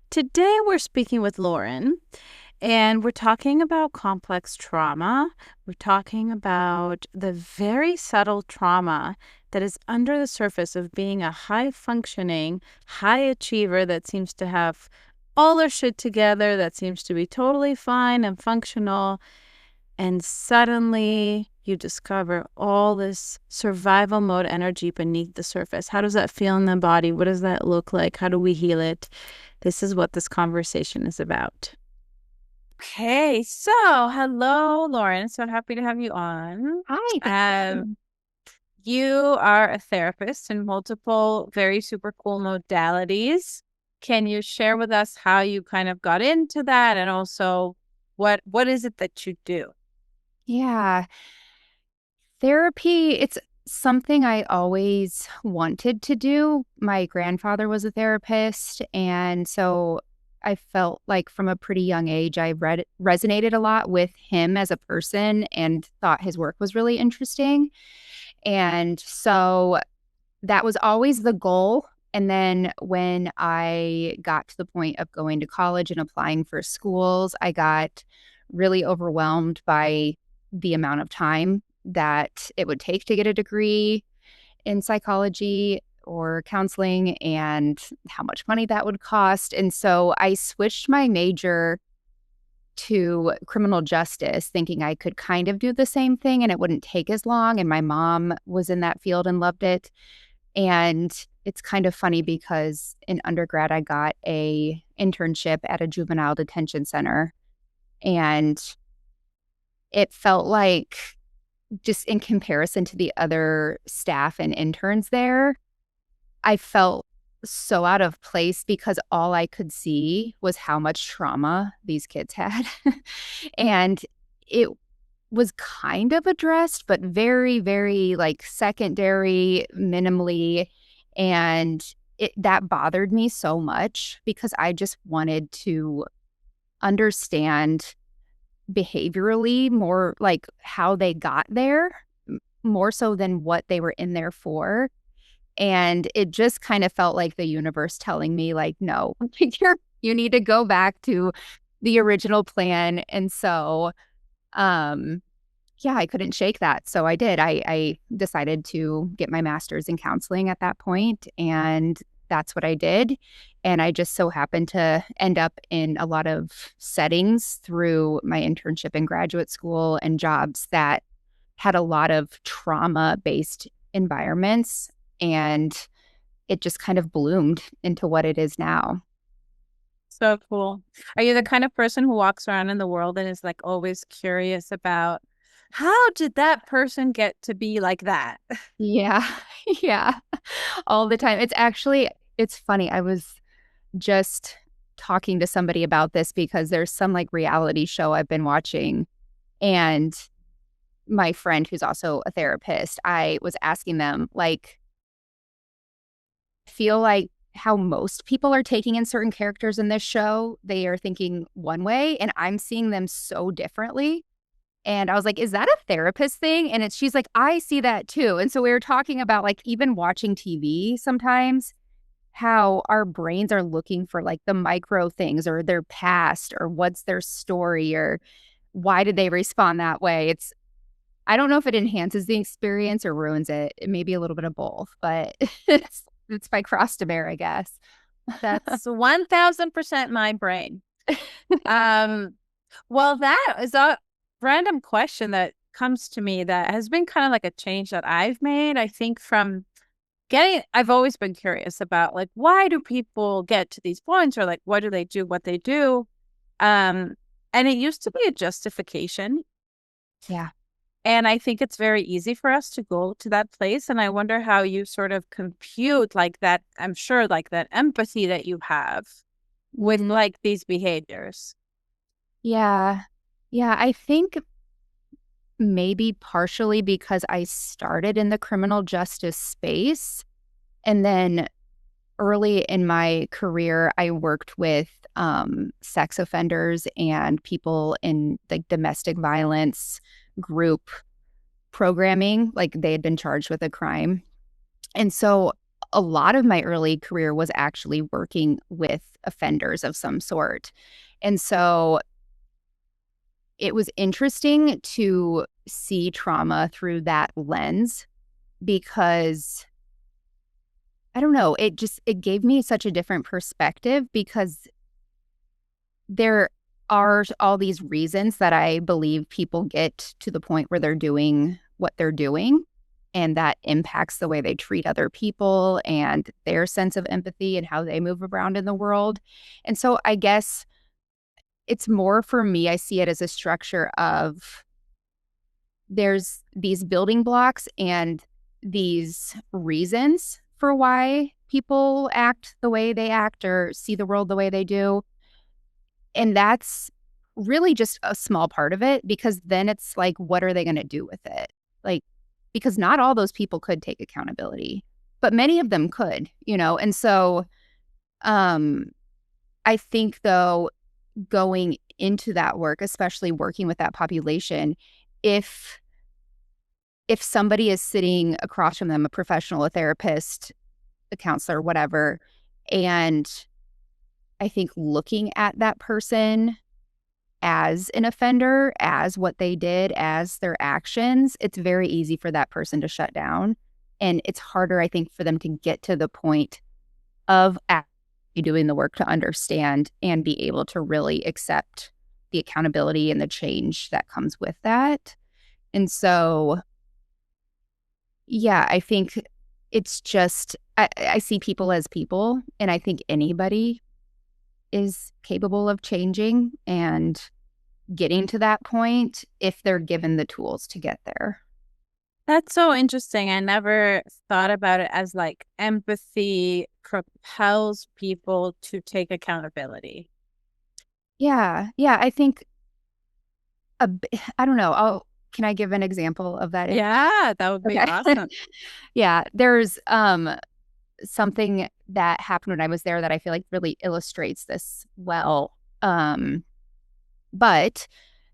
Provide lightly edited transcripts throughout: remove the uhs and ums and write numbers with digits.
Today we're speaking with Lauren, and we're talking about complex trauma. We're talking about the very subtle trauma that is under the surface of being a high-functioning, high achiever that seems to have all their shit together, that seems to be totally fine and functional, and suddenly you discover all this survival mode energy beneath the surface. How does that feel in the body? What does that look like? How do we heal it? This is what this conversation is about. Okay, so hello, Lauren. So happy to have you on. Hi, Um, you are a therapist in multiple very super cool modalities. Can you share with us how you kind of got into that, and also what is it that you do? yeah. Therapy, it's something I always wanted to do. My grandfather was a therapist, and so I felt like from a pretty young age, I resonated a lot with him as a person and thought his work was really interesting. And so that was always the goal. And then when I got to the point of going to college and applying for schools, I got really overwhelmed by the amount of time that it would take to get a degree in psychology or counseling and how much money that would cost. And so I switched my major to criminal justice, thinking I could kind of do the same thing and it wouldn't take as long. And my mom was in that field and loved it. And it's kind of funny because in undergrad, I got a internship at a juvenile detention center. And it felt like, just in comparison to the other staff and interns there, I felt so out of place because all I could see was how much trauma these kids had. And it was kind of addressed, but very, very like secondary, minimally. And that bothered me so much because I just wanted to understand behaviorally more like how they got there, more so than what they were in there for. And it just kind of felt like the universe telling me, like, no, you need to go back to the original plan. And so, yeah, I couldn't shake that. So I did. I decided to get my master's in counseling at that point, and that's what I did. And I just so happened to end up in a lot of settings through my internship in graduate school and jobs that had a lot of trauma-based environments. And it just kind of bloomed into what it is now. So cool. Are you the kind of person who walks around in the world and is like always curious about how did that person get to be like that? Yeah. Yeah. All the time. It's funny. I was just talking to somebody about this because there's some like reality show I've been watching. And my friend, who's also a therapist, I was asking them, like, feel like how most people are taking in certain characters in this show, they are thinking one way, and I'm seeing them so differently. And I was like, is that a therapist thing? And she's like, I see that too. And so we were talking about like even watching TV sometimes, how our brains are looking for like the micro things or their past or what's their story or why did they respond that way. I don't know if it enhances the experience or ruins it. It may be a little bit of both, but it's by cross to bear, I guess. That's 1000% my brain. Um, well, that is a random question that comes to me that has been kind of like a change that I've made. I think I've always been curious about like, why do people get to these points, or like, why do they do what they do? Um, and it used to be a justification. Yeah. And I think it's very easy for us to go to that place. And I wonder how you sort of compute like that. I'm sure like that empathy that you have with Mhm. like these behaviors. Yeah. Yeah. I think maybe partially because I started in the criminal justice space. And then early in my career, I worked with sex offenders and people in like domestic violence group programming, like they had been charged with a crime. And so a lot of my early career was actually working with offenders of some sort. And so it was interesting to see trauma through that lens because I don't know, it gave me such a different perspective because there are all these reasons that I believe people get to the point where they're doing what they're doing, and that impacts the way they treat other people and their sense of empathy and how they move around in the world. And so I guess it's more for me, I see it as a structure of there's these building blocks and these reasons for why people act the way they act or see the world the way they do. And that's really just a small part of it because then it's like, what are they going to do with it? Like, because not all those people could take accountability, but many of them could, you know? And so um, I think, though, going into that work, especially working with that population, if if somebody is sitting across from them, a professional, a therapist, a counselor, whatever, and I think looking at that person as an offender, as what they did, as their actions, it's very easy for that person to shut down. And it's harder, I think, for them to get to the point of actually doing the work to understand and be able to really accept the accountability and the change that comes with that. And so, yeah, I think it's just, I see people as people, and I think anybody is capable of changing and getting to that point if they're given the tools to get there. That's so interesting. I never thought about it as like empathy propels people to take accountability. Yeah, yeah, I think I don't know, can I give an example of that? Yeah, that would be Okay. awesome. Yeah, there's, something that happened when I was there that I feel like really illustrates this well, but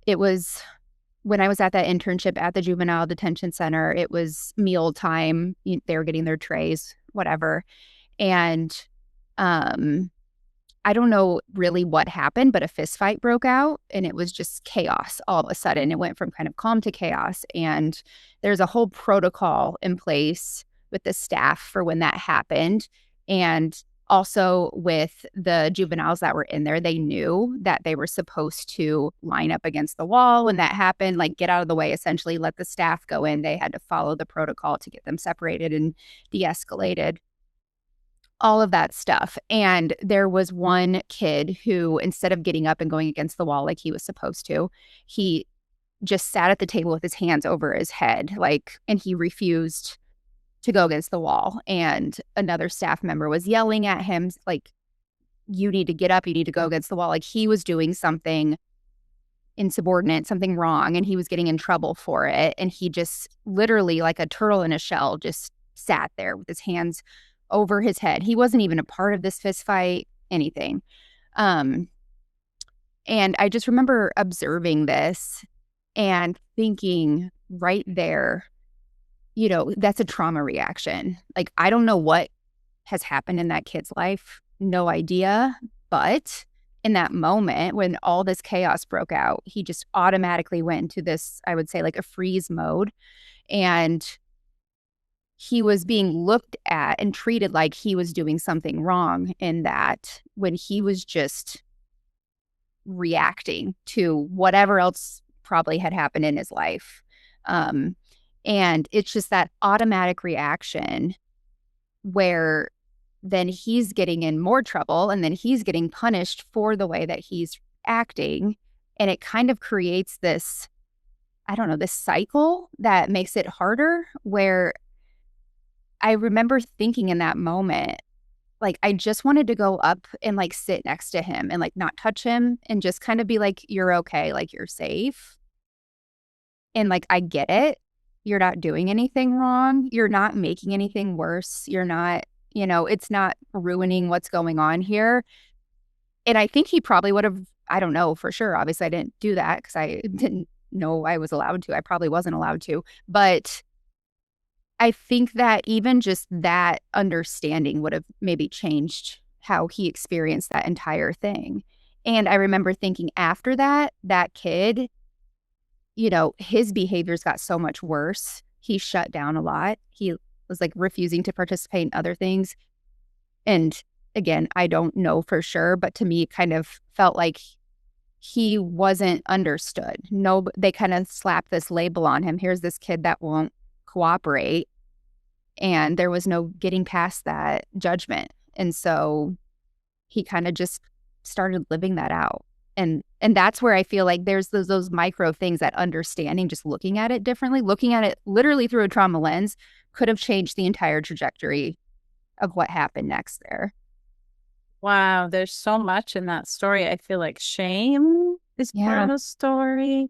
it was when I was at that internship at the juvenile detention center, it was meal time, they were getting their trays, whatever, and, um I don't know really what happened, but a fist fight broke out and it was just chaos all of a sudden. It went from kind of calm to chaos. And there's a whole protocol in place with the staff for when that happened. And also with the juveniles that were in there, they knew that they were supposed to line up against the wall when that happened, like get out of the way, essentially let the staff go in. They had to follow the protocol to get them separated and de escalated, all of that stuff. And there was one kid who, instead of getting up and going against the wall like he was supposed to, he just sat at the table with his hands over his head, like, and he refused to go against the wall. And another staff member was yelling at him, like, you need to get up, you need to go against the wall. Like, he was doing something insubordinate, something wrong, and he was getting in trouble for it. And he just literally, like a turtle in a shell, just sat there with his hands over his head. He wasn't even a part of this fist fight, anything. Um, and I just remember observing this and thinking right there, that's a trauma reaction. Like, I don't know what has happened in that kid's life, no idea. But in that moment, when all this chaos broke out, he just automatically went into this, I would say, like a freeze mode. And he was being looked at and treated like he was doing something wrong in that when he was just reacting to whatever else probably had happened in his life. Um, and it's just that automatic reaction where then he's getting in more trouble and then he's getting punished for the way that he's acting. And it kind of creates this, I don't know, this cycle that makes it harder where I remember thinking in that moment, like, I just wanted to go up and, like, sit next to him and, like, not touch him and just kind of be like, "You're okay, like, you're safe." And, like, I get it. You're not doing anything wrong. You're not making anything worse. You're not, it's not ruining what's going on here. And I think he probably would have, I don't know for sure. Obviously, I didn't do that because I didn't know I was allowed to. I probably wasn't allowed to. But I think that even just that understanding would have maybe changed how he experienced that entire thing. And I remember thinking after that, that kid, his behaviors got so much worse. He shut down a lot. He was like refusing to participate in other things. And again, I don't know for sure, but to me, it kind of felt like he wasn't understood. No, they kind of slapped this label on him. Here's this kid that won't cooperate. And there was no getting past that judgment. And so he kind of just started living that out. And that's where I feel like there's those micro things, that understanding, just looking at it differently, looking at it literally through a trauma lens could have changed the entire trajectory of what happened next there. Wow, there's so much in that story. I feel like shame is part of Yeah. the story,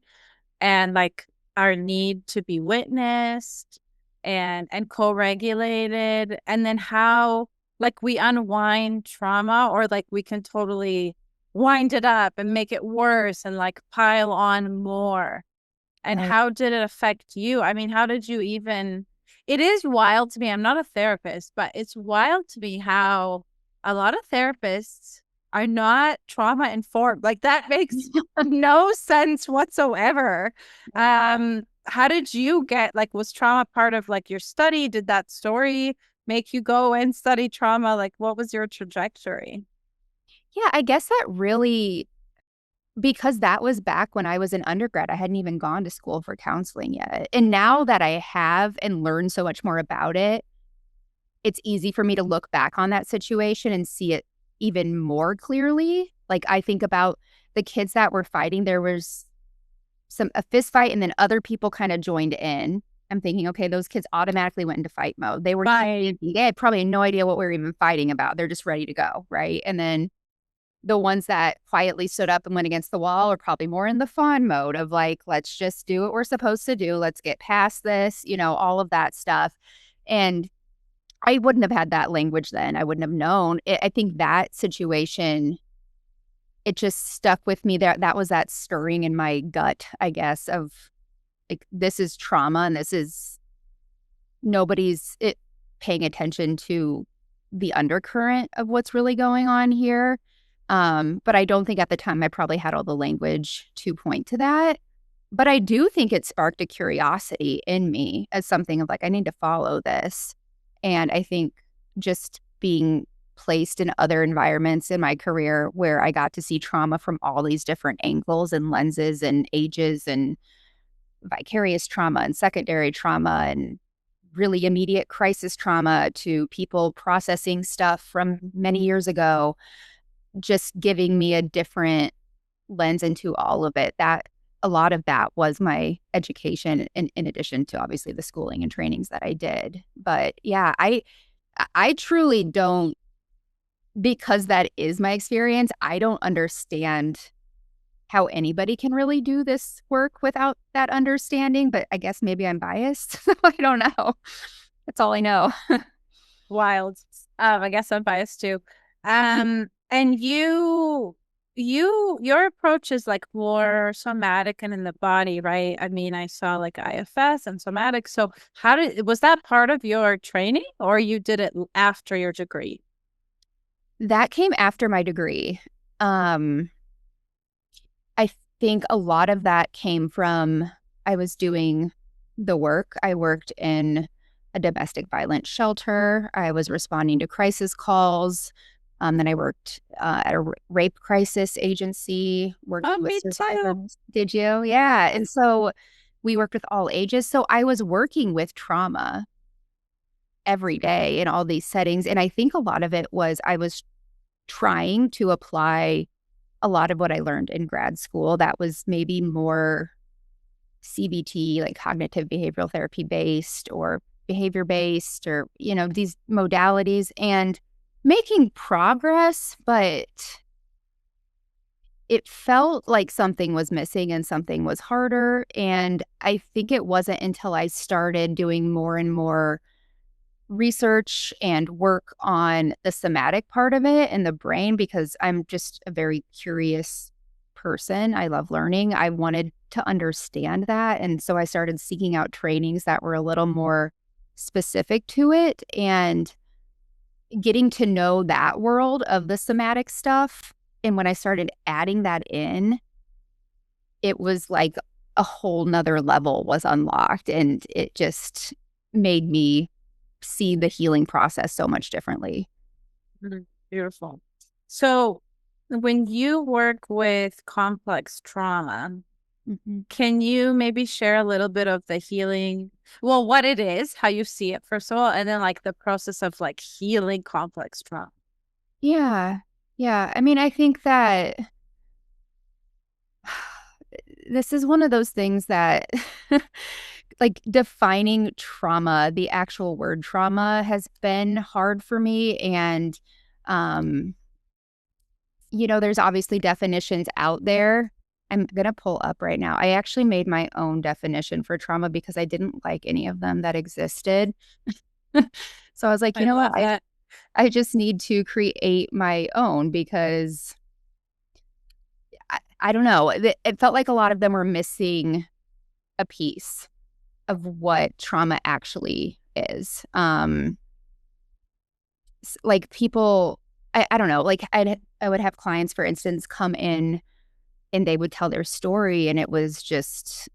and like our need to be witnessed and co-regulated, and then how like we unwind trauma, or like we can totally wind it up and make it worse and like pile on more. And Right. how did it affect you? I mean, how did you even, it is wild to me. I'm not a therapist, but it's wild to me how a lot of therapists are not trauma informed. Like that makes no sense whatsoever. How did you get, like, was trauma part of like your study? Did that story make you go and study trauma? Like, what was your trajectory? Yeah, I guess that really, because that was back when I was an undergrad, I hadn't even gone to school for counseling yet. And now that I have and learned so much more about it, it's easy for me to look back on that situation and see it even more clearly. Like, I think about the kids that were fighting, there was a fist fight, and then other people kind of joined in. I'm thinking, okay, those kids automatically went into fight mode. They were, Right. they had probably no idea what we were even fighting about. They're just ready to go, right? And then the ones that quietly stood up and went against the wall are probably more in the fun mode of like, let's just do what we're supposed to do. Let's get past this, all of that stuff. And I wouldn't have had that language then. I wouldn't have known. I think that situation, it just stuck with me there. That was that stirring in my gut, I guess, of like, this is trauma, and this is nobody's paying attention to the undercurrent of what's really going on here. But I don't think at the time I probably had all the language to point to that. But I do think it sparked a curiosity in me as something of like, I need to follow this. And I think just being placed in other environments in my career where I got to see trauma from all these different angles and lenses and ages, and vicarious trauma and secondary trauma and really immediate crisis trauma to people processing stuff from many years ago, just giving me a different lens into all of it. That a lot of that was my education, in addition to obviously the schooling and trainings that I did. But yeah, I truly don't, because that is my experience, I don't understand how anybody can really do this work without that understanding. But I guess maybe I'm biased. I don't know. That's all I know. Wild. I guess I'm biased too. And your approach is like more somatic and in the body, right? I mean, I saw like IFS and somatic. So was that part of your training, or you did it after your degree? That came after my degree. Um, I think a lot of that came from I was doing the work. I worked in a domestic violence shelter. I was responding to crisis calls. Then I worked at a rape crisis agency, Oh, working with me too. survivors. Did you? Yeah. And so we worked with all ages. So I was working with trauma every day in all these settings. And I think a lot of it was I was trying to apply a lot of what I learned in grad school that was maybe more CBT, like cognitive behavioral therapy based or behavior based, or, these modalities, and making progress, but it felt like something was missing and something was harder. And I think it wasn't until I started doing more and more research and work on the somatic part of it and the brain, because I'm just a very curious person. I love learning. I wanted to understand that. And so I started seeking out trainings that were a little more specific to it, and getting to know that world of the somatic stuff. And when I started adding that in, it was like a whole nother level was unlocked, and it just made me see the healing process so much differently. Beautiful. So, when you work with complex trauma, Mhm. can you maybe share a little bit of the healing? Well, what it is, how you see it, first of all, and then like the process of like healing complex trauma. Yeah. Yeah. I mean, I think that this is one of those things that like defining trauma, the actual word trauma has been hard for me. And, um, there's obviously definitions out there. I'm going to pull up right now. I actually made my own definition for trauma because I didn't like any of them that existed. So I was like, I you know what? love that. I just need to create my own because I don't know. It felt like a lot of them were missing a piece of what trauma actually is. Like people, I don't know, like I would have clients, for instance, come in and they would tell their story, and it was just,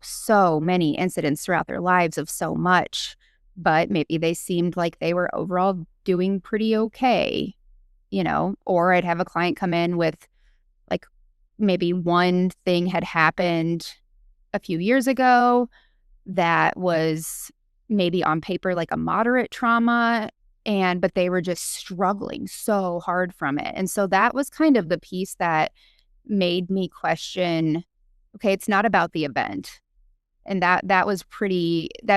so many incidents throughout their lives of so much, but maybe they seemed like they were overall doing pretty okay, or I'd have a client come in with like maybe one thing had happened a few years ago that was maybe on paper like a moderate trauma, but they were just struggling so hard from it. And so that was kind of the piece that made me question, okay, it's not about the event. And that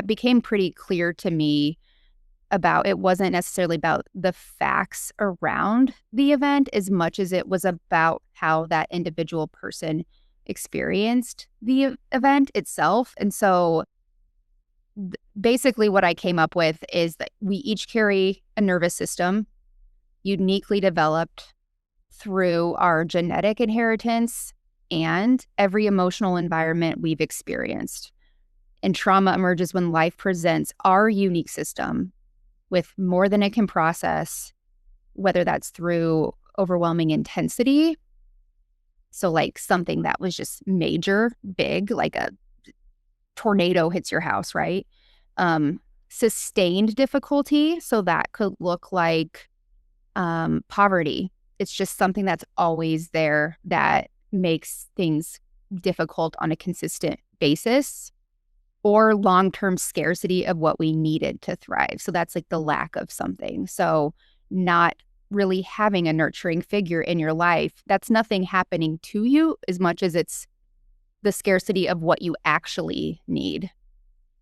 became pretty clear to me. About it wasn't necessarily about the facts around the event as much as it was about how that individual person experienced the event itself. And so basically what I came up with is that we each carry a nervous system uniquely developed through our genetic inheritance and every emotional environment we've experienced. And trauma emerges when life presents our unique system with more than it can process, whether that's through overwhelming intensity. So, like something that was just major, big, like a tornado hits your house, right? Um, Sustained difficulty. So, that could look like poverty. It's just something that's always there that makes things difficult on a consistent basis, or long-term scarcity of what we needed to thrive. So that's like the lack of something. So not really having a nurturing figure in your life, that's nothing happening to you as much as it's the scarcity of what you actually need.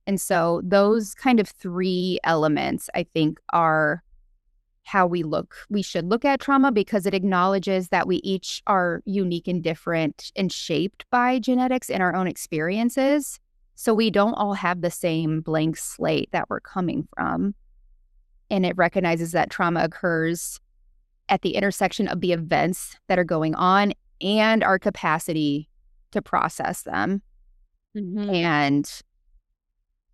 And so those kind of three elements, I think, are how we should look at trauma, because it acknowledges that we each are unique and different and shaped by genetics and our own experiences. So we don't all have the same blank slate that we're coming from. And it recognizes that trauma occurs at the intersection of the events that are going on and our capacity to process them. Mm-hmm. And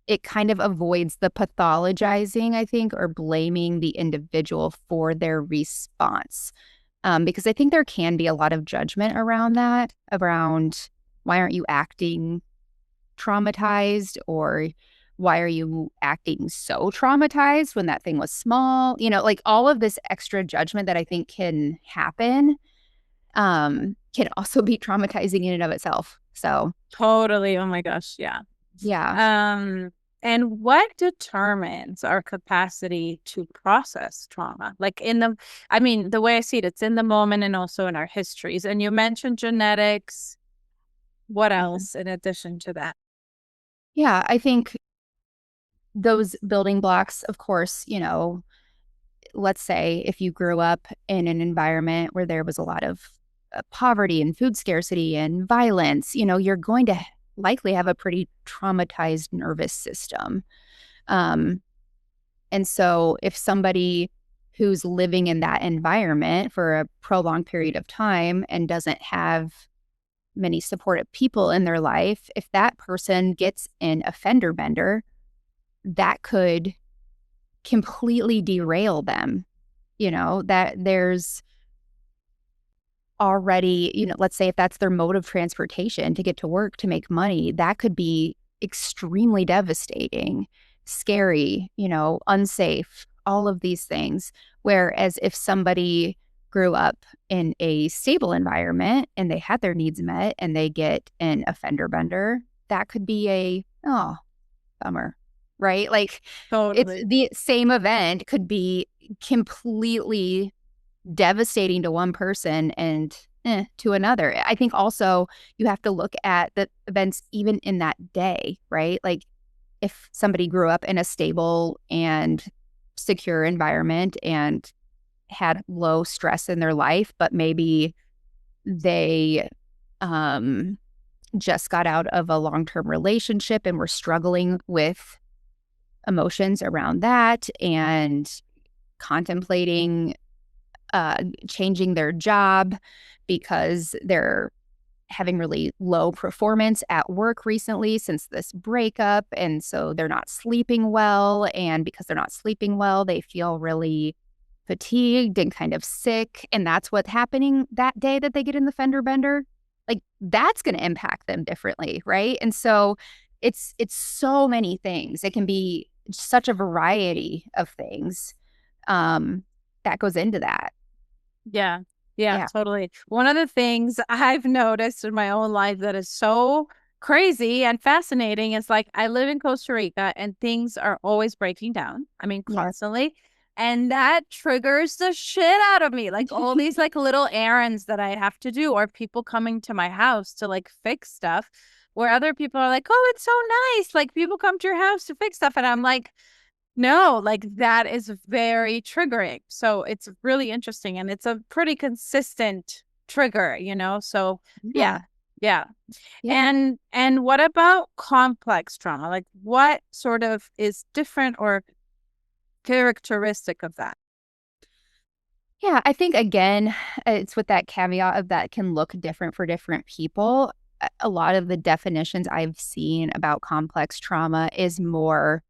it kind of avoids the pathologizing, I think, or blaming the individual for their response. Because I think there can be a lot of judgment around that, around why aren't you acting traumatized, or why are you acting so traumatized when that thing was small? Like all of this extra judgment that I think can happen can also be traumatizing in and of itself. So, Totally. Oh my gosh. Yeah. yeah. Um, and what determines our capacity to process trauma? Like I mean, the way I see it, it's in the moment and also in our histories. And you mentioned genetics. What else in addition to that? Yeah, I think those building blocks, of course, let's say if you grew up in an environment where there was a lot of poverty and food scarcity and violence, you're going to likely have a pretty traumatized nervous system. Um, and so if somebody who's living in that environment for a prolonged period of time and doesn't have many supportive people in their life, if that person gets in a fender bender, that could completely derail them. That there's already, let's say if that's their mode of transportation to get to work to make money, that could be extremely devastating, scary, unsafe, all of these things. Whereas if somebody grew up in a stable environment and they had their needs met and they get an offender bender, that could be oh, bummer, right? Like it's Totally. the same event could be completely devastating to one person and to another. I think also you have to look at the events even in that day, right? Like if somebody grew up in a stable and secure environment and had low stress in their life, but maybe they just got out of a long-term relationship and were struggling with emotions around that and contemplating changing their job because they're having really low performance at work recently since this breakup. And so they're not sleeping well. And because they're not sleeping well, they feel really fatigued and kind of sick. And that's what's happening that day that they get in the fender bender. Like that's going to impact them differently. Right. And so it's so many things. It can be such a variety of things that goes into that. Yeah. Yeah, Yeah. totally. One of the things I've noticed in my own life that is so crazy and fascinating is like I live in Costa Rica and things are always breaking down. I mean, Yeah. constantly. And that triggers the shit out of me. Like all these like little errands that I have to do or people coming to my house to like fix stuff where other people are like, "Oh, it's so nice. Like people come to your house to fix stuff." And I'm like, no, like that is very triggering. So it's really interesting and it's a pretty consistent trigger. So Yeah. yeah. Yeah. Yeah. And what about complex trauma? Like what sort of is different or characteristic of that? Yeah, I think again, it's with that caveat of that can look different for different people. A lot of the definitions I've seen about complex trauma is more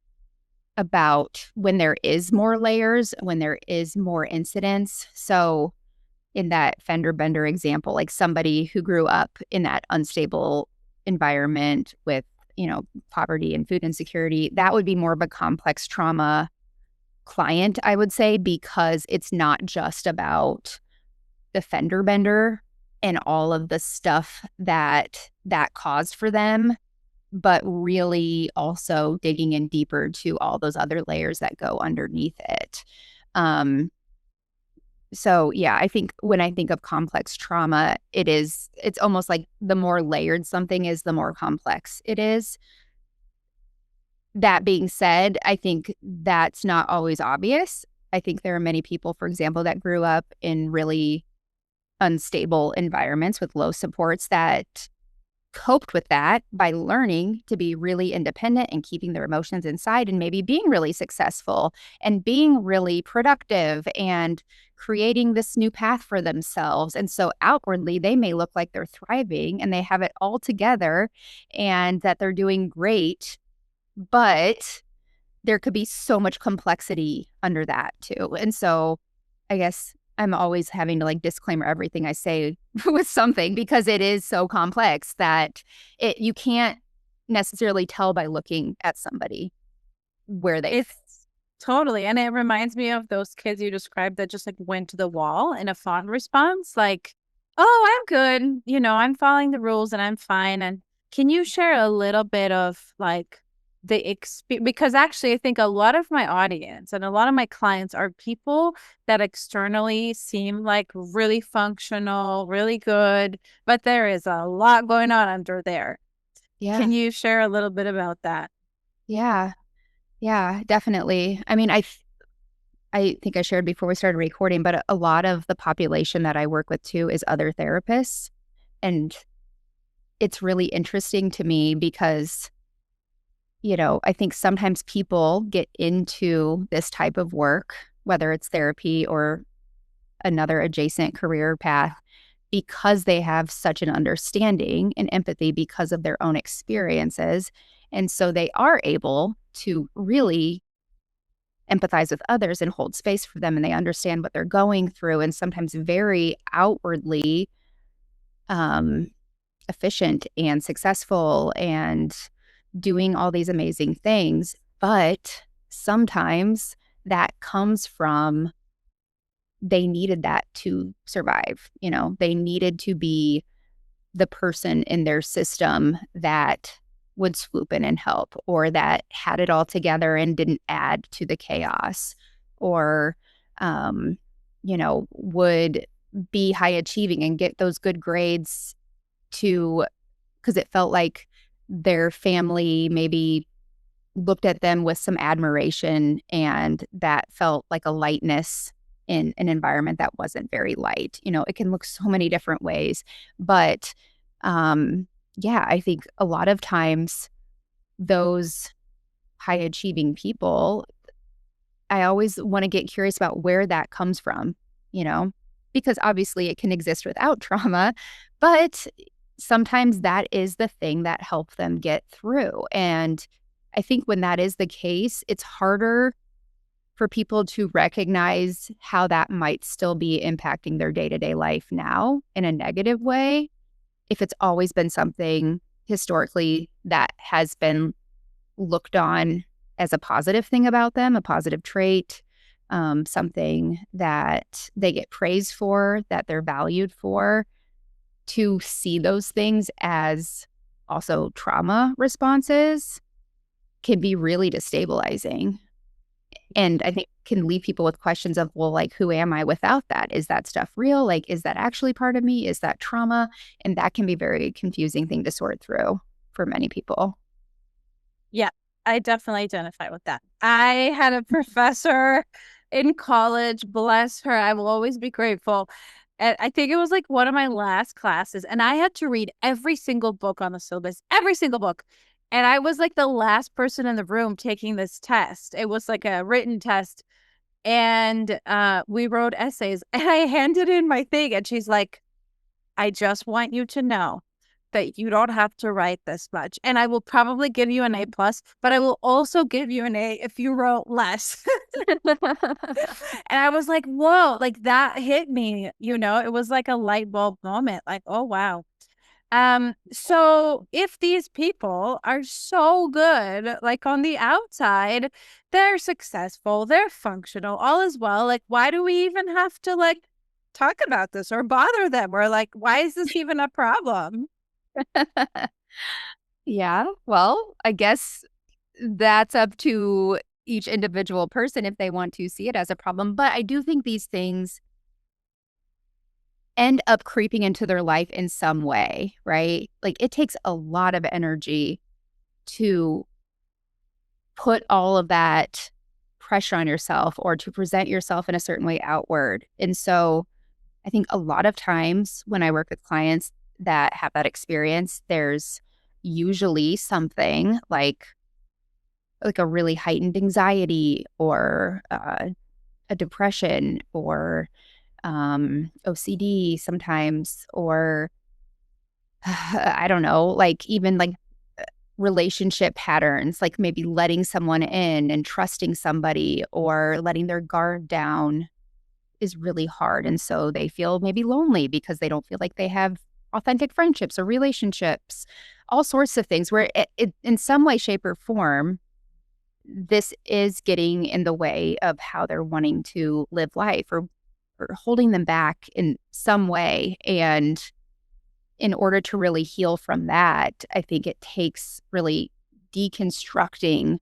about when there is more layers, when there is more incidents. So in that fender bender example, like somebody who grew up in that unstable environment with, poverty and food insecurity, that would be more of a complex trauma client, I would say, because it's not just about the fender bender and all of the stuff that caused for them, but really also digging in deeper to all those other layers that go underneath it. Um, so yeah, I think when I think of complex trauma, it's almost like the more layered something is, the more complex it is. That being said, I think that's not always obvious. I think there are many people, for example, that grew up in really unstable environments with low supports that coped with that by learning to be really independent and keeping their emotions inside and maybe being really successful and being really productive and creating this new path for themselves. And so outwardly, they may look like they're thriving and they have it all together and that they're doing great, but there could be so much complexity under that too. And so I guess I'm always having to like disclaimer everything I say with something because it is so complex that you can't necessarily tell by looking at somebody where they fit. It's totally. And it reminds me of those kids you described that just like went to the wall in a fawn response, like, oh, I'm good. I'm following the rules and I'm fine. And can you share a little bit of like the experience? Because actually, I think a lot of my audience and a lot of my clients are people that externally seem like really functional, really good, but there is a lot going on under there. Yeah. Can you share a little bit about that? Yeah. Yeah, definitely. I mean, I think I shared before we started recording, but a lot of the population that I work with too is other therapists. And it's really interesting to me because I think sometimes people get into this type of work, whether it's therapy or another adjacent career path, because they have such an understanding and empathy because of their own experiences. And so they are able to really empathize with others and hold space for them, and they understand what they're going through, and sometimes very outwardly um, efficient and successful and doing all these amazing things. But sometimes that comes from they needed that to survive. They needed to be the person in their system that would swoop in and help, or that had it all together and didn't add to the chaos, or, would be high achieving and get those good grades to because it felt like their family maybe looked at them with some admiration, and that felt like a lightness in an environment that wasn't very light. It can look so many different ways, but um yeah, I think a lot of times those high achieving people, I always want to get curious about where that comes from, you know, because obviously it can exist without trauma, but sometimes that is the thing that helped them get through. And I think when that is the case, it's harder for people to recognize how that might still be impacting their day to day life now in a negative way, if it's always been something historically that has been looked on as a positive thing about them, a positive trait, something that they get praised for, that they're valued for, to see those things as also trauma responses can be really destabilizing. And I think can leave people with questions of, well, like, who am I without that? Is that stuff real? Like, is that actually part of me? Is that trauma? And that can be a very confusing thing to sort through for many people. Yeah, I definitely identify with that. I had a professor in college, bless her. I will always be grateful. And I think it was like one of my last classes, and I had to read every single book on the syllabus, every single book. And I was like the last person in the room taking this test. It was like a written test. And we wrote essays, and I handed in my thing, and she's like, I just want you to know that you don't have to write this much. And I will probably give you an A plus, but I will also give you an A if you wrote less. And I was like, whoa, like that hit me, it was like a light bulb moment. Like, oh wow. So if these people are so good, like on the outside, they're successful, they're functional, all is well, like why do we even have to like talk about this or bother them? Or like, why is this even a problem? Yeah, well, I guess that's up to each individual person if they want to see it as a problem. But I do think these things end up creeping into their life in some way, right? Like it takes a lot of energy to put all of that pressure on yourself or to present yourself in a certain way outward. And so I think a lot of times when I work with clients that have that experience, there's usually something like a really heightened anxiety or a depression or OCD sometimes, or I don't know, like even like relationship patterns, like maybe letting someone in and trusting somebody or letting their guard down is really hard. And so they feel maybe lonely because they don't feel like they have authentic friendships or relationships, all sorts of things where it in some way, shape, or form, this is getting in the way of how they're wanting to live life or holding them back in some way. And in order to really heal from that, I think it takes really deconstructing,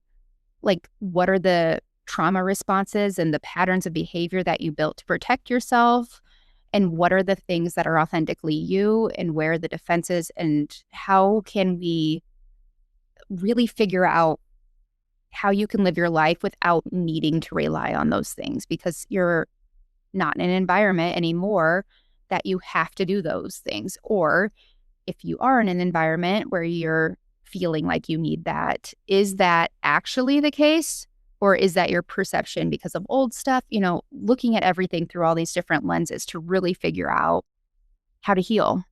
like, what are the trauma responses and the patterns of behavior that you built to protect yourself? And what are the things that are authentically you, and where are the defenses? And how can we really figure out how you can live your life without needing to rely on those things? Because you're not in an environment anymore that you have to do those things. Or if you are in an environment where you're feeling like you need that, is that actually the case? Or is that your perception because of old stuff? Looking at everything through all these different lenses to really figure out how to heal.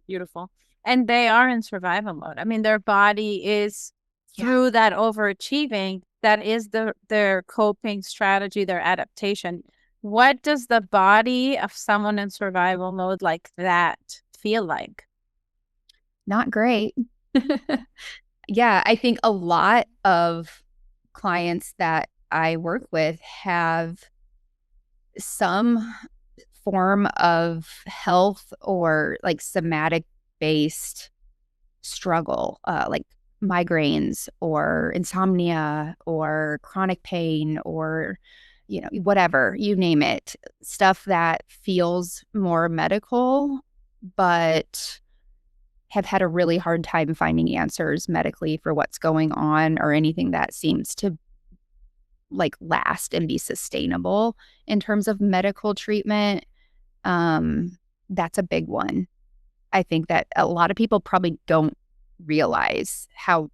Beautiful. And they are in survival mode. I mean, their body is Yeah. through that overachieving, that is their coping strategy, their adaptation. What does the body of someone in survival mode like that feel like? Not great. Yeah, I think a lot of clients that I work with have some form of health or like somatic based struggle, like migraines or insomnia or chronic pain or, whatever, you name it, stuff that feels more medical, but have had a really hard time finding answers medically for what's going on or anything that seems to like last and be sustainable in terms of medical treatment. Um, that's a big one. I think that a lot of people probably don't realize how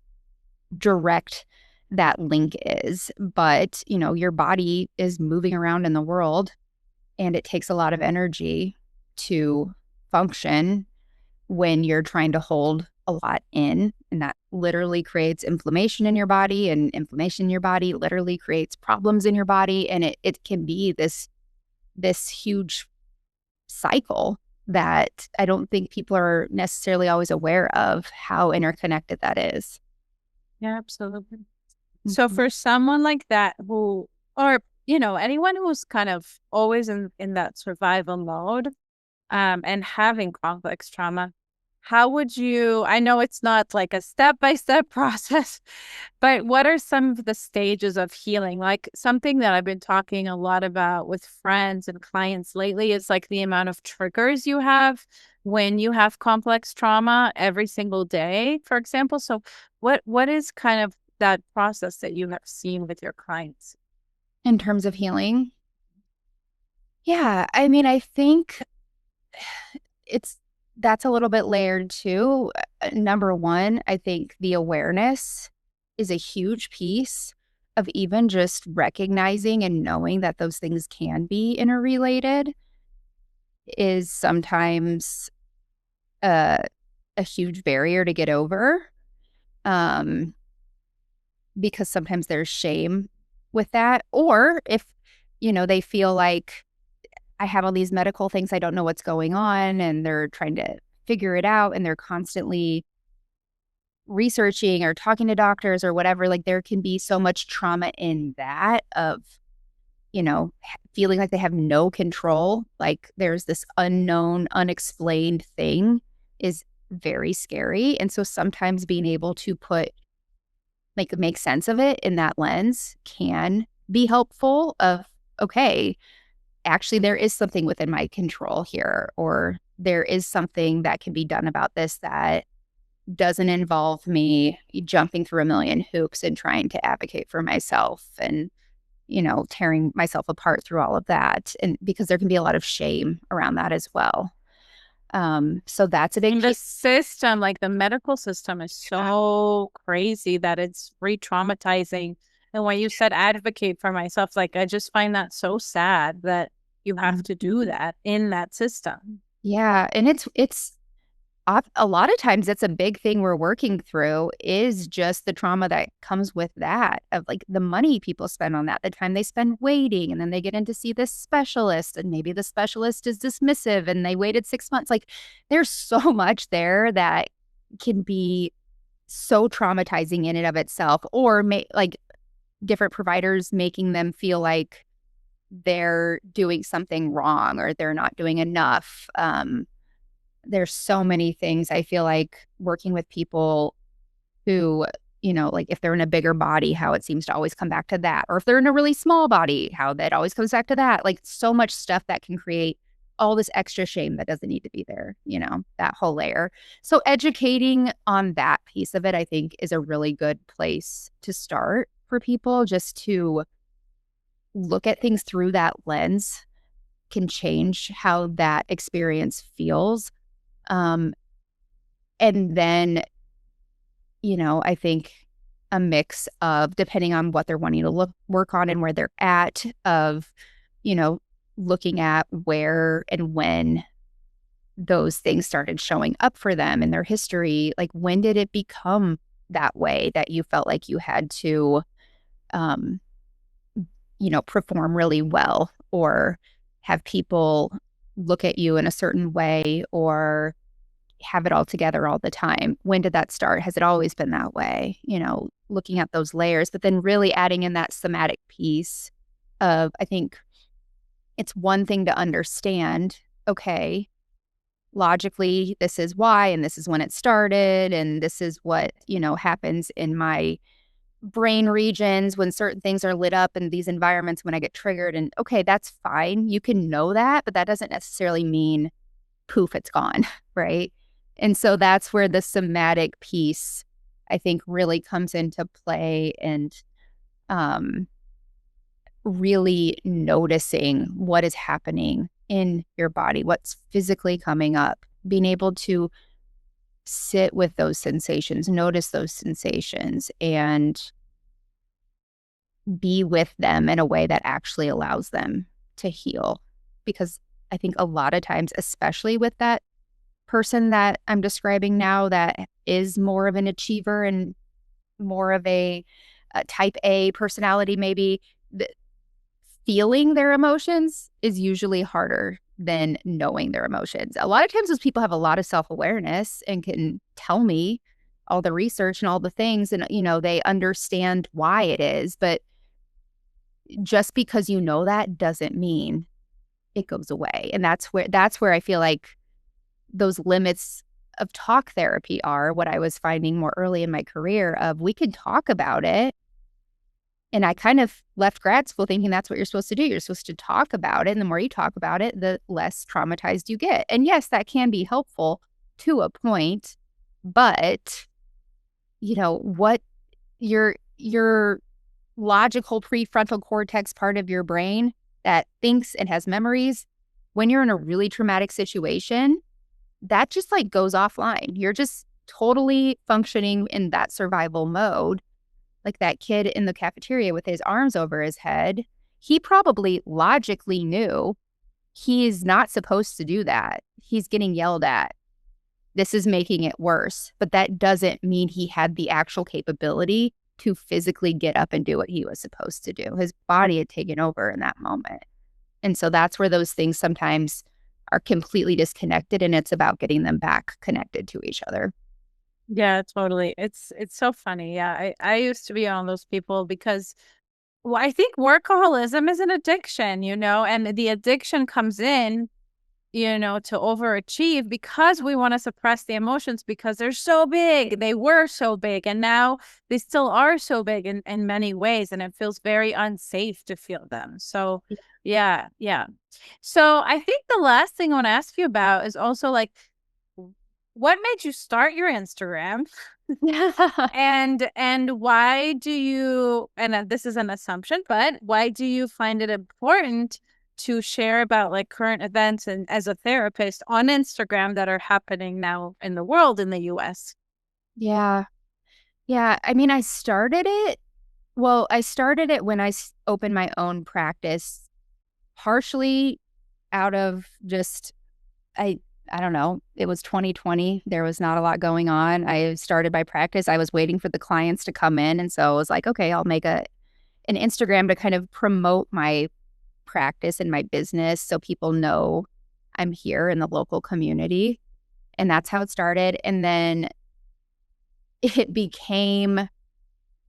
direct that link is. But, your body is moving around in the world and it takes a lot of energy to function when you're trying to hold a lot in. And that literally creates inflammation in your body, and inflammation in your body literally creates problems in your body. And it can be this huge cycle that I don't think people are necessarily always aware of how interconnected that is. Yeah, absolutely. So Mhm. for someone like that who, or anyone who's kind of always in that survival mode, and having complex trauma, how would you, I know it's not like a step-by-step process, but what are some of the stages of healing? Like something that I've been talking a lot about with friends and clients lately is like the amount of triggers you have when you have complex trauma every single day, for example. So what is kind of that process that you have seen with your clients? In terms of healing, yeah, I mean, I think it's that's a little bit layered too. Number one, I think the awareness is a huge piece of even just recognizing and knowing that those things can be interrelated is sometimes a, a huge barrier to get over. Um, because sometimes there's shame with that. Or if, they feel like I have all these medical things, I don't know what's going on, and they're trying to figure it out and they're constantly researching or talking to doctors or whatever. Like there can be so much trauma in that of, feeling like they have no control. Like there's this unknown, unexplained thing is very scary. And so sometimes being able to make sense of it in that lens can be helpful of, okay, actually there is something within my control here, or there is something that can be done about this that doesn't involve me jumping through a million hoops and trying to advocate for myself and, tearing myself apart through all of that. And because there can be a lot of shame around that as well. So that's a big And the piece. system, like the medical system, is so crazy that it's re-traumatizing. And when you said advocate for myself, like I just find that so sad that you have to do that in that system. Yeah. And it's a lot of times it's a big thing we're working through is just the trauma that comes with that, of like the money people spend on that, the time they spend waiting, and then they get in to see this specialist and maybe the specialist is dismissive and they waited 6 months. Like there's so much there that can be so traumatizing in and of itself, or like different providers making them feel like they're doing something wrong or they're not doing enough. There's so many things I feel like working with people who, like if they're in a bigger body, how it seems to always come back to that. Or if they're in a really small body, how that always comes back to that. Like so much stuff that can create all this extra shame that doesn't need to be there, that whole layer. So educating on that piece of it, I think, is a really good place to start for people, just to look at things through that lens can change how that experience feels. Um, and then I think a mix of, depending on what they're wanting to work on and where they're at, of, you know, looking at where and when those things started showing up for them in their history. Like, when did it become that way, that you felt like you had to, um, perform really well, or have people look at you in a certain way, or have it all together all the time? When did that start? Has it always been that way? Looking at those layers, but then really adding in that somatic piece of, I think it's one thing to understand, okay, logically, this is why, and this is when it started, and this is what, happens in my brain regions when certain things are lit up in these environments when I get triggered. And okay, that's fine. You can know that, but that doesn't necessarily mean poof, it's gone, right? And so that's where the somatic piece, I think, really comes into play, and um, really noticing what is happening in your body, what's physically coming up, being able to sit with those sensations, notice those sensations, and be with them in a way that actually allows them to heal. Because I think a lot of times, especially with that person that I'm describing now, that is more of an achiever and more of a type A personality, maybe, feeling their emotions is usually harder than knowing their emotions. A lot of times those people have a lot of self-awareness and can tell me all the research and all the things, and they understand why it is, but just because you know that doesn't mean it goes away. And that's where I feel like those limits of talk therapy are what I was finding more early in my career. Of, we could talk about it. And I kind of left grad school thinking that's what you're supposed to do. You're supposed to talk about it. And the more you talk about it, the less traumatized you get. And yes, that can be helpful to a point. But, what your logical prefrontal cortex part of your brain that thinks and has memories, when you're in a really traumatic situation, that just like goes offline. You're just totally functioning in that survival mode. Like that kid in the cafeteria with his arms over his head, he probably logically knew he's not supposed to do that. He's getting yelled at. This is making it worse. But that doesn't mean he had the actual capability to physically get up and do what he was supposed to do. His body had taken over in that moment. And so that's where those things sometimes are completely disconnected, and it's about getting them back connected to each other. Yeah, totally. It's so funny. Yeah, I used to be one of those people because, well, I think workaholism is an addiction, and the addiction comes in, to overachieve because we want to suppress the emotions because they're so big. They were so big, and now they still are so big in many ways, and it feels very unsafe to feel them. So, yeah, yeah. So I think the last thing I want to ask you about is also like, what made you start your Instagram? And why do you, and this is an assumption, but why do you find it important to share about like current events and as a therapist on Instagram that are happening now in the world, in the US? Yeah. Yeah. I mean, I started it when I opened my own practice, partially out of just, I, I don't know, it was 2020. There was not a lot going on. I started my practice. I was waiting for the clients to come in. And so I was like, okay, I'll make an Instagram to kind of promote my practice and my business so people know I'm here in the local community. And that's how it started. And then it became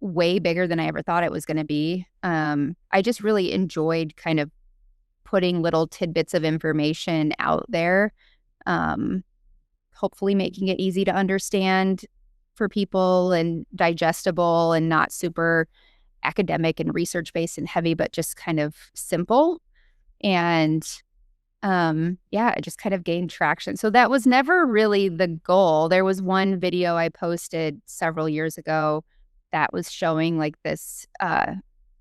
way bigger than I ever thought it was going to be. I just really enjoyed kind of putting little tidbits of information out there, um, hopefully making it easy to understand for people and digestible and not super academic and research based and heavy, but just kind of simple. And yeah, it just kind of gained traction. So that was never really the goal. There was one video I posted several years ago that was showing like this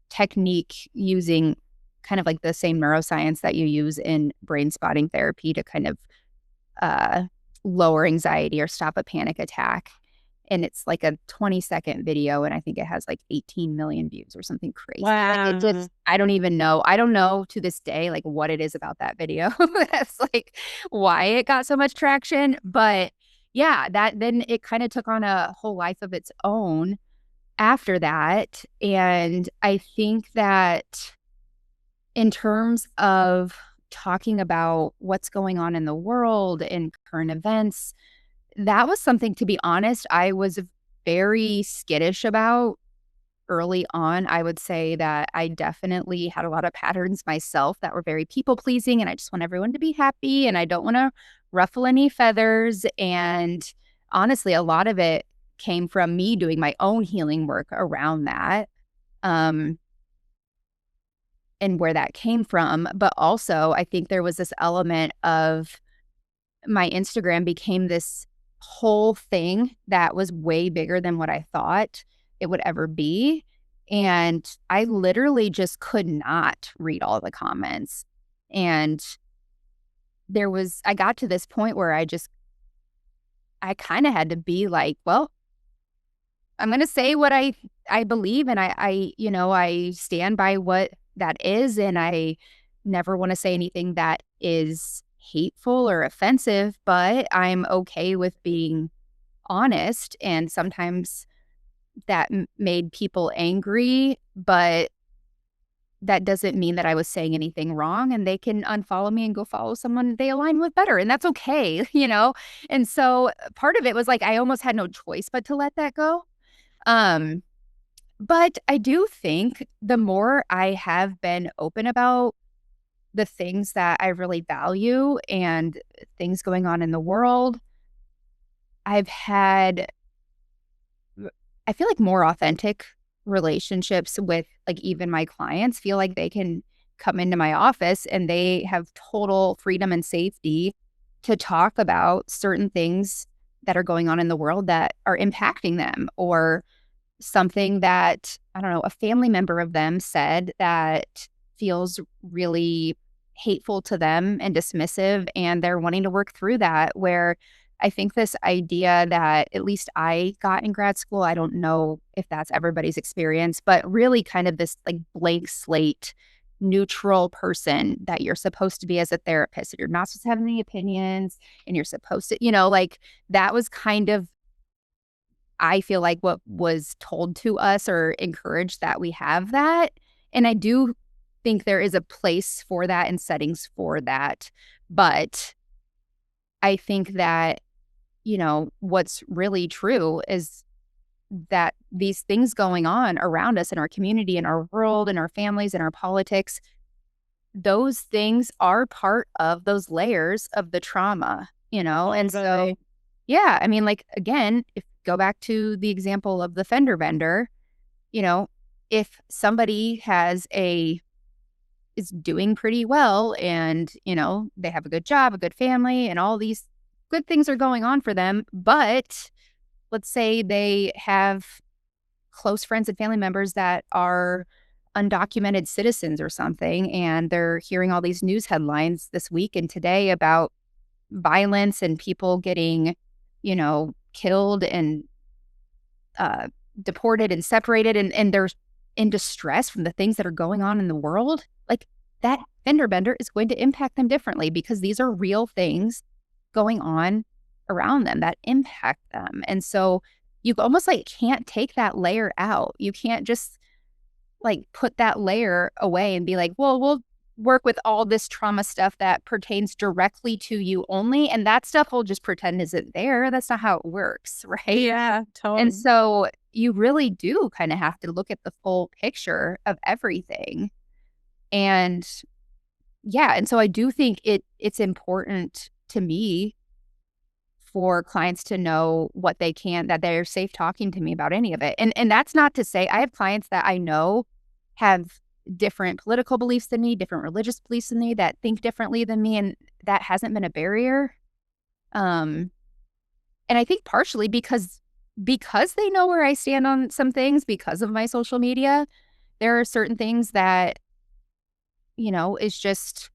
technique using kind of like the same neuroscience that you use in brain spotting therapy to kind of uh, lower anxiety or stop a panic attack. And it's like a 20-second video, and I think it has like 18 million views or something crazy. Like it Wow. just, I don't even know. I don't know to this day, like what it is about that video that's like why it got so much traction. But yeah, that then it kind of took on a whole life of its own after that. And I think that in terms of talking about what's going on in the world and current events, that was something, to be honest, I was very skittish about early on. I would say that I definitely had a lot of patterns myself that were very people pleasing, and I just want everyone to be happy and I don't want to ruffle any feathers. And honestly, a lot of it came from me doing my own healing work around that. Um, and where that came from. But also, I think there was this element of my Instagram became this whole thing that was way bigger than what I thought it would ever be. And I literally just could not read all the comments. And I got to this point where I kind of had to be like, well, I'm going to say what I believe. And I stand by what that is. And I never want to say anything that is hateful or offensive, but I'm okay with being honest. And sometimes that made people angry, but that doesn't mean that I was saying anything wrong, and they can unfollow me and go follow someone they align with better. And that's okay, you know? And so part of it was like, I almost had no choice but to let that go. Um, but I do think the more I have been open about the things that I really value and things going on in the world, I've had, I feel like, more authentic relationships with, like, even my clients feel like they can come into my office and they have total freedom and safety to talk about certain things that are going on in the world that are impacting them, or something that, I don't know, a family member of them said that feels really hateful to them and dismissive, and they're wanting to work through that. Where I think this idea that at least I got in grad school, I don't know if that's everybody's experience, but really kind of this like blank slate, neutral person that you're supposed to be as a therapist. You're not supposed to have any opinions, and you're supposed to, like, that was kind of, I feel like, what was told to us or encouraged, that we have that. And I do think there is a place for that and settings for that. But I think that, what's really true is that these things going on around us in our community, in our world, in our families, in our politics, those things are part of those layers of the trauma, And so, yeah, I mean, like, again, if go back to the example of the fender bender, you know, if somebody is doing pretty well and, they have a good job, a good family, and all these good things are going on for them, but let's say they have close friends and family members that are undocumented citizens or something, and they're hearing all these news headlines this week and today about violence and people getting, killed and uh, deported and separated, and they're in distress from the things that are going on in the world. Like, that fender bender is going to impact them differently because these are real things going on around them that impact them. And so you almost like can't take that layer out. You can't just like put that layer away and be like, well, we'll work with all this trauma stuff that pertains directly to you only. And that stuff will just pretend isn't there. That's not how it works, right? Yeah, And totally. so you really do kind of have to look at the full picture of everything. And yeah, and so I do think it's important to me for clients to know that they're safe talking to me about any of it. And that's not to say, I have clients that I know have different political beliefs than me, different religious beliefs than me, that think differently than me, and that hasn't been a barrier. Um, and I think partially because they know where I stand on some things because of my social media, there are certain things that, is just,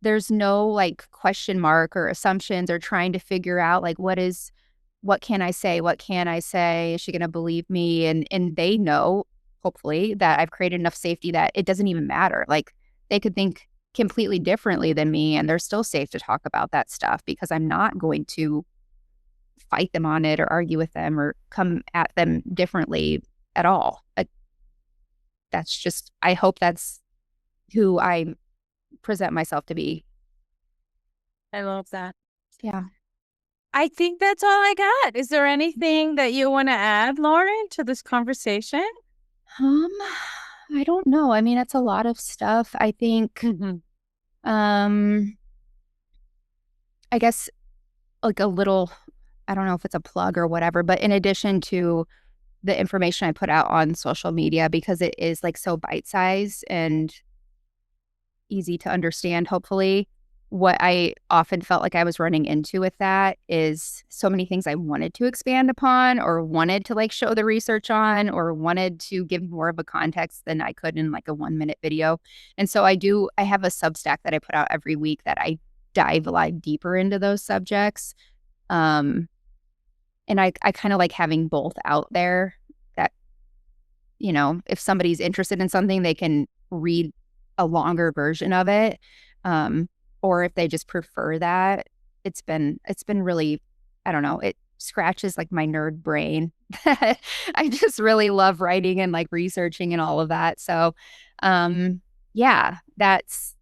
there's no like question mark or assumptions or trying to figure out like what can I say? What can I say? Is she going to believe me? And they know, hopefully, that I've created enough safety that it doesn't even matter. Like, they could think completely differently than me and they're still safe to talk about that stuff because I'm not going to fight them on it or argue with them or come at them differently at all. That's just, I hope that's who I present myself to be. I love that. Yeah. I think that's all I got. Is there anything that you want to add, Lauren, to this conversation? Um, I don't know. I mean, it's a lot of stuff. I think, Mhm. um, I guess like a little, I don't know if it's a plug or whatever, but in addition to the information I put out on social media, because it is like so bite sized and easy to understand, hopefully. What I often felt like I was running into with that is so many things I wanted to expand upon or wanted to like show the research on or wanted to give more of a context than I could in like a 1 minute video. And so I have a Substack that I put out every week that I dive a lot deeper into those subjects. Um, and I kind of like having both out there that, if somebody's interested in something, they can read a longer version of it. Um, or if they just prefer that, it's been really, I don't know, it scratches like my nerd brain. I just really love writing and like researching and all of that. So, yeah, that's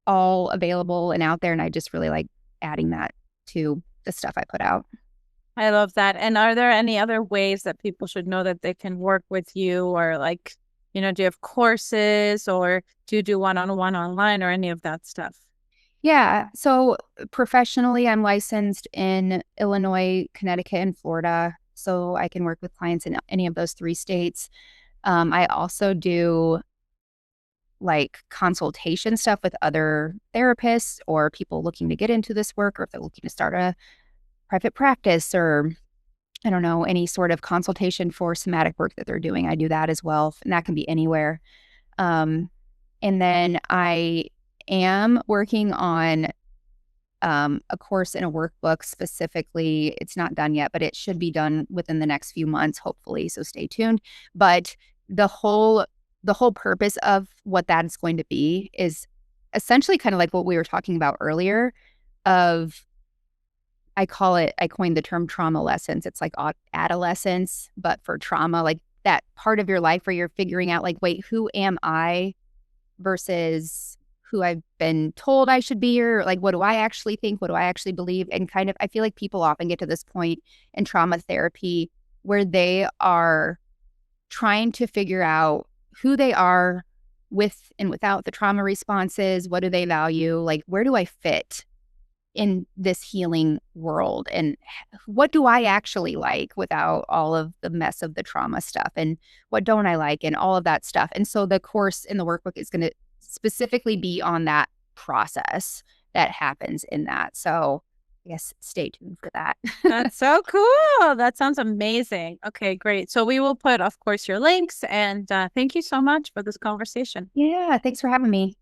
all available and out there. And I just really like adding that to the stuff I put out. I love that. And are there any other ways that people should know that they can work with you or like, do you have courses or do you do one-on-one online or any of that stuff? Yeah. So professionally, I'm licensed in Illinois, Connecticut, and Florida. So I can work with clients in any of those three states. I also do like consultation stuff with other therapists or people looking to get into this work, or if they're looking to start a private practice or I don't know, any sort of consultation for somatic work that they're doing. I do that as well. And that can be anywhere. Um, and then I am working on a course in a workbook specifically. It's not done yet, but it should be done within the next few months, hopefully. So stay tuned. But the whole purpose of what that is going to be is essentially kind of like what we were talking about earlier of I coined the term trauma lessons. It's like adolescence, but for trauma, like that part of your life where you're figuring out like, wait, who am I versus who I've been told I should be, or like, what do I actually think? What do I actually believe? And kind of, I feel like people often get to this point in trauma therapy where they are trying to figure out who they are with and without the trauma responses. What do they value? Like, where do I fit in this healing world? And what do I actually like without all of the mess of the trauma stuff? And what don't I like? And all of that stuff. And so the course in the workbook is going to specifically be on that process that happens in that. So I guess stay tuned for that. That's so cool. That sounds amazing. Okay, great. So we will put, of course, your links and thank you so much for this conversation. Yeah. Thanks for having me.